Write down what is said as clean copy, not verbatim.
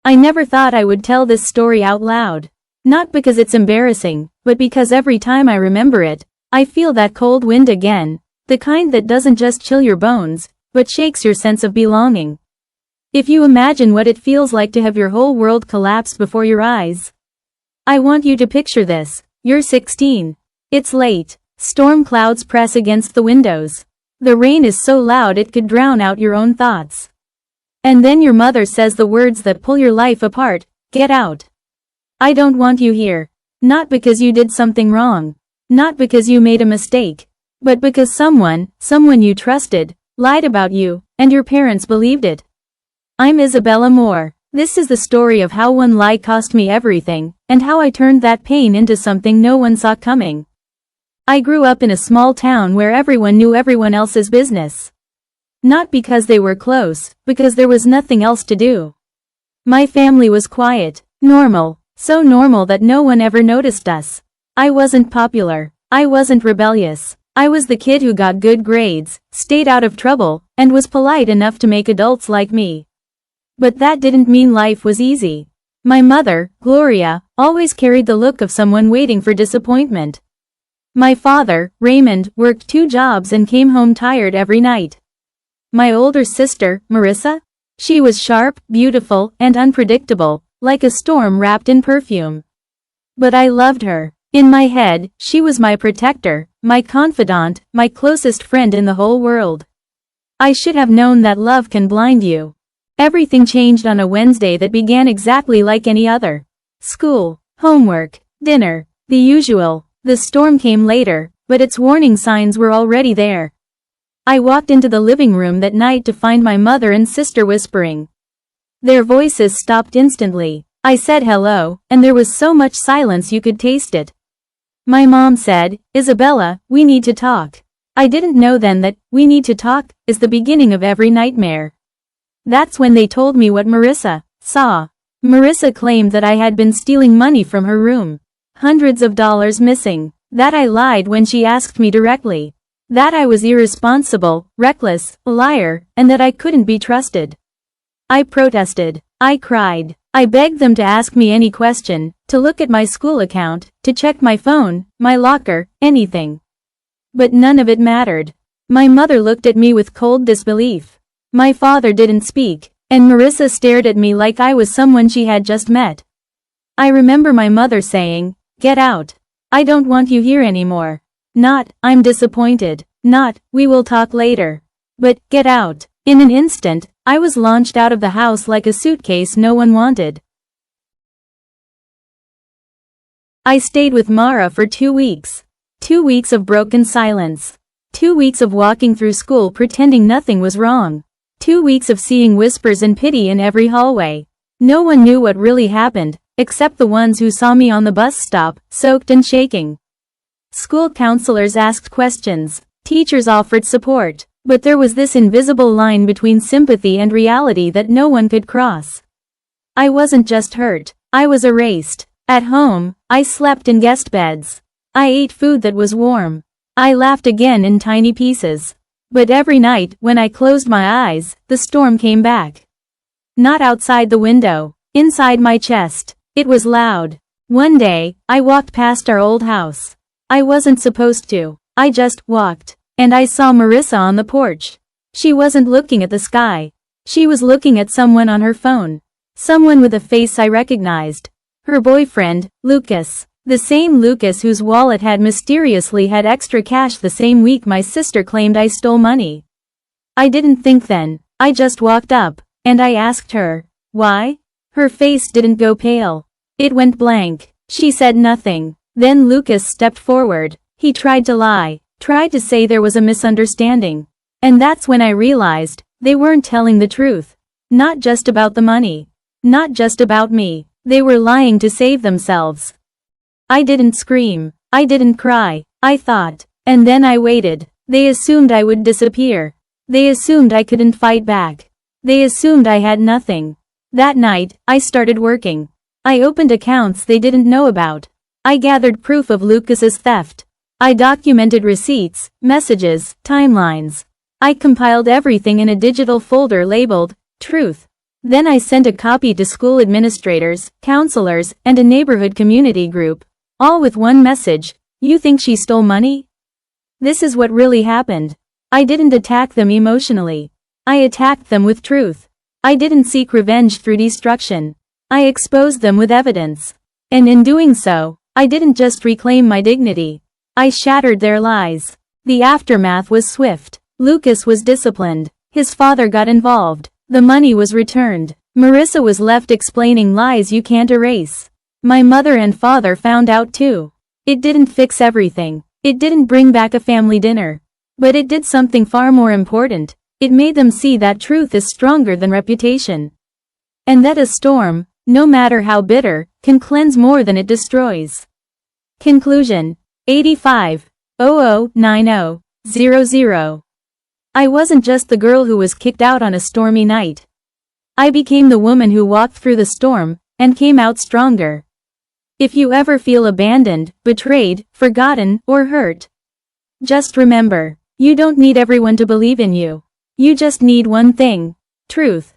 I never thought I would tell this story out loud. Not because it's embarrassing, but because every time I remember it, I feel that cold wind again, the kind that doesn't just chill your bones, but shakes your sense of belonging. If you imagine what it feels like to have your whole world collapse before your eyes. I want you to picture this. You're 16. It's late. Storm clouds press against the windows. The rain is so loud it could drown out your own thoughts. And then your mother says the words that pull your life apart, "Get out. I don't want you here." Not because you did something wrong. Not because you made a mistake. But because someone you trusted, lied about you, and your parents believed it. I'm Isabella Moore. This is the story of how one lie cost me everything, and how I turned that pain into something no one saw coming. I grew up in a small town where everyone knew everyone else's business. Not because they were close, because there was nothing else to do. My family was quiet, normal, so normal that no one ever noticed us. I wasn't popular. I wasn't rebellious. I was the kid who got good grades, stayed out of trouble, and was polite enough to make adults like me. But that didn't mean life was easy. My mother, Gloria, always carried the look of someone waiting for disappointment. My father, Raymond, worked 2 jobs and came home tired every night. My older sister, Marissa? She was sharp, beautiful, and unpredictable, like a storm wrapped in perfume. But I loved her. In my head, she was my protector, my confidant, my closest friend in the whole world. I should have known that love can blind you. Everything changed on a Wednesday that began exactly like any other. School, homework, dinner, the usual. The storm came later, but its warning signs were already there. I walked into the living room that night to find my mother and sister whispering. Their voices stopped instantly. I said hello, and there was so much silence you could taste it. My mom said, "Isabella, we need to talk." I didn't know then that "we need to talk" is the beginning of every nightmare. That's when they told me what Marissa saw. Marissa claimed that I had been stealing money from her room. Hundreds of dollars missing. That I lied when she asked me directly. That I was irresponsible, reckless, a liar, and that I couldn't be trusted. I protested. I cried. I begged them to ask me any question, to look at my school account, to check my phone, my locker, anything. But none of it mattered. My mother looked at me with cold disbelief. My father didn't speak, and Marissa stared at me like I was someone she had just met. I remember my mother saying, "Get out. I don't want you here anymore." Not, "I'm disappointed." Not, "We will talk later." But, "Get out." In an instant, I was launched out of the house like a suitcase no one wanted. I stayed with Mara for 2 weeks. 2 weeks of broken silence. 2 weeks of walking through school pretending nothing was wrong. 2 weeks of seeing whispers and pity in every hallway. No one knew what really happened, except the ones who saw me on the bus stop, soaked and shaking. School counselors asked questions. Teachers offered support. But there was this invisible line between sympathy and reality that no one could cross. I wasn't just hurt. I was erased. At home, I slept in guest beds. I ate food that was warm. I laughed again in tiny pieces. But every night, when I closed my eyes, the storm came back. Not outside the window. Inside my chest. It was loud. One day, I walked past our old house. I wasn't supposed to. I just walked. And I saw Marissa on the porch. She wasn't looking at the sky. She was looking at someone on her phone. Someone with a face I recognized. Her boyfriend, Lucas. The same Lucas whose wallet had mysteriously had extra cash the same week my sister claimed I stole money. I didn't think then. I just walked up, and I asked her, "Why?" Her face didn't go pale. It went blank. She said nothing. Then Lucas stepped forward. He tried to lie. Tried to say there was a misunderstanding. And that's when I realized, they weren't telling the truth. Not just about the money. Not just about me. They were lying to save themselves. I didn't scream. I didn't cry. I thought. And then I waited. They assumed I would disappear. They assumed I couldn't fight back. They assumed I had nothing. That night, I started working. I opened accounts they didn't know about. I gathered proof of Lucas's theft. I documented receipts, messages, timelines. I compiled everything in a digital folder labeled, Truth. Then I sent a copy to school administrators, counselors, and a neighborhood community group, all with one message: you think she stole money? This is what really happened. I didn't attack them emotionally. I attacked them with truth. I didn't seek revenge through destruction. I exposed them with evidence. And in doing so, I didn't just reclaim my dignity. I shattered their lies. The aftermath was swift. Lucas was disciplined. His father got involved. The money was returned. Marissa was left explaining lies you can't erase. My mother and father found out too. It didn't fix everything. It didn't bring back a family dinner. But it did something far more important. It made them see that truth is stronger than reputation. And that a storm, no matter how bitter, can cleanse more than it destroys. Conclusion. 85-00-90-00. I wasn't just the girl who was kicked out on a stormy night. I became the woman who walked through the storm, and came out stronger. If you ever feel abandoned, betrayed, forgotten, or hurt, just remember, you don't need everyone to believe in you. You just need one thing: truth.